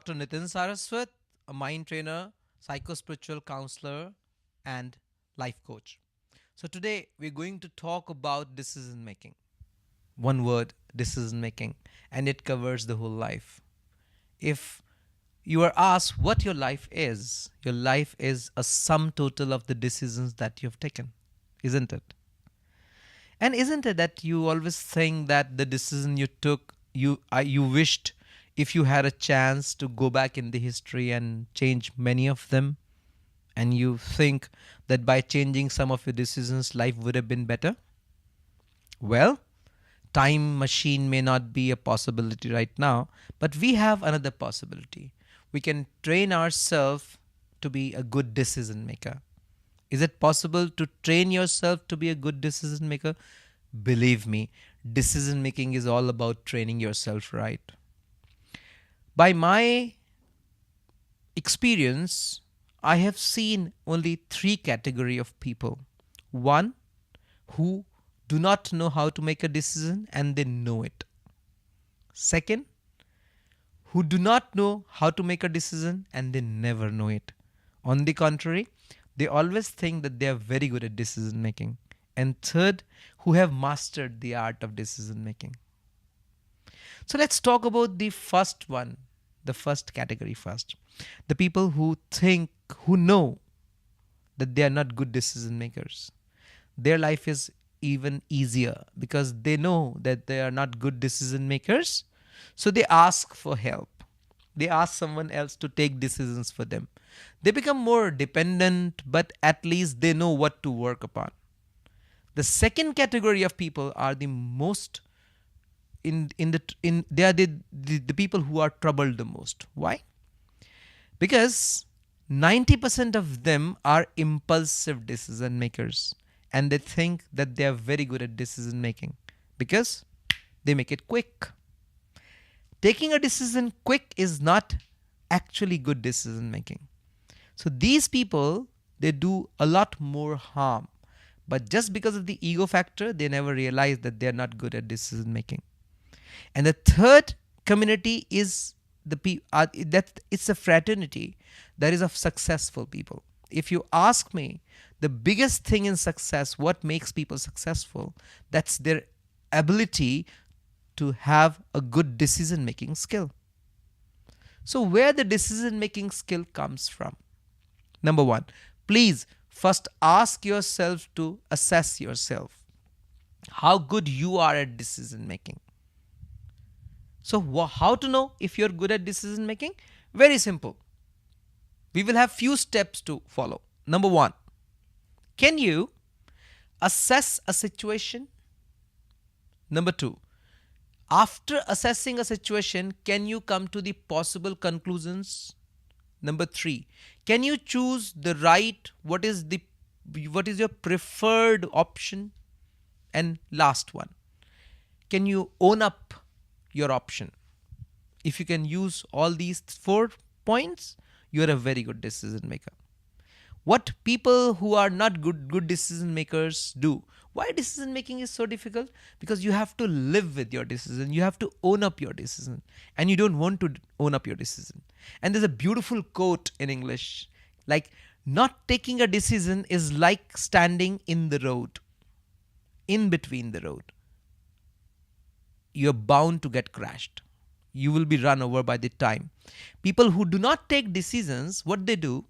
Dr. Nitin Saraswat, a mind trainer, psycho-spiritual counselor, and life coach. So today we're going to talk about decision making. One word, decision making, and it covers the whole life. If you are asked what your life is a sum total of the decisions that you've taken, isn't it? And isn't it that you always think that the decision you took, you wished if you had a chance to go back in the history and change many of them, and you think that by changing some of your decisions, life would have been better? Well, time machine may not be a possibility right now, but we have another possibility. We can train ourselves to be a good decision maker. Is it possible to train yourself to be a good decision maker? Believe me, decision making is all about training yourself right. By my experience, I have seen only three category of people. One, who do not know how to make a decision and they know it. Second, who do not know how to make a decision and they never know it. On the contrary, they always think that they are very good at decision making. And third, who have mastered the art of decision making. So let's talk about the first one, the first category first. The people who know that they are not good decision makers. Their life is even easier because they know that they are not good decision makers. So they ask for help. They ask someone else to take decisions for them. They become more dependent, but at least they know what to work upon. The second category of people are the most they are the people who are troubled the most. Why? Because 90% of them are impulsive decision makers and they think that they are very good at decision making because they make it quick. Taking a decision quick is not actually good decision making. So these people, they do a lot more harm. But just because of the ego factor, they never realize that they are not good at decision making. And the third community is that it's a fraternity that is of successful people. If you ask me, the biggest thing in success, what makes people successful, that's their ability to have a good decision making skill. So where the decision making skill comes from? Number one, please first ask yourself to assess yourself. How good you are at decision making. So how to know if you're good at decision making? Very simple. We will have few steps to follow. Number one, can you assess a situation? Number two, after assessing a situation, can you come to the possible conclusions? Number three, can you choose the right, what is your preferred option? And last one, can you own up your option? If you can use all these 4 points, you are a very good decision maker. What people who are not good decision makers do? Why decision making is so difficult? Because you have to live with your decision. You have to own up your decision. And you don't want to own up your decision. And there's a beautiful quote in English. Like, not taking a decision is like standing in the road. In between the road. You're bound to get crashed. You will be run over by the time. People who do not take decisions, what they do,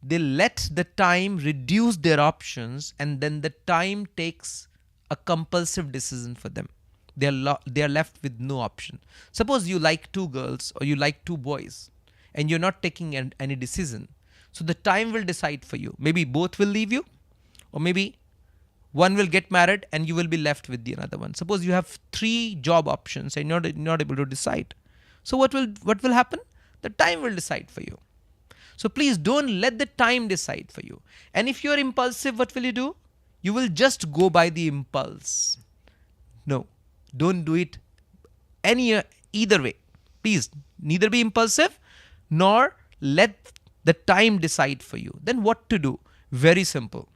they let the time reduce their options and then the time takes a compulsive decision for them. They are left with no option. Suppose you like 2 girls or you like 2 boys and you're not taking any decision. So the time will decide for you. Maybe both will leave you, or maybe one will get married and you will be left with the another one. Suppose you have 3 job options and you're not able to decide. So what will happen? The time will decide for you. So please don't let the time decide for you. And if you're impulsive, what will you do? You will just go by the impulse. No, don't do it either way. Please, neither be impulsive nor let the time decide for you. Then what to do? Very simple.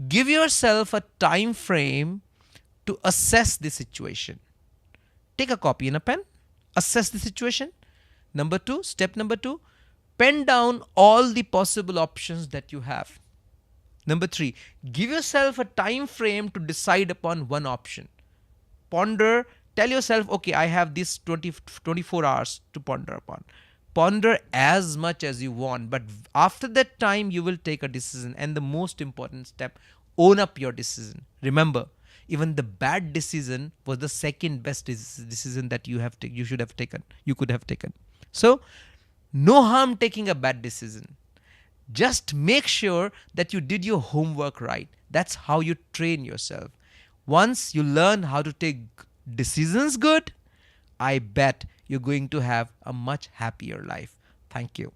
Give yourself a time frame to assess the situation. Take a copy and a pen, assess the situation, Step number two, pen down all the possible options that you have. Number three, give yourself a time frame to decide upon one option. Ponder, tell yourself, okay, I have this 24 hours to ponder upon. Ponder as much as you want, but after that time, you will take a decision. And the most important step, own up your decision. Remember, even the bad decision was the second best decision that you should have taken, you could have taken. So, no harm taking a bad decision. Just make sure that you did your homework right. That's how you train yourself. Once you learn how to take decisions good, I bet you're going to have a much happier life. Thank you.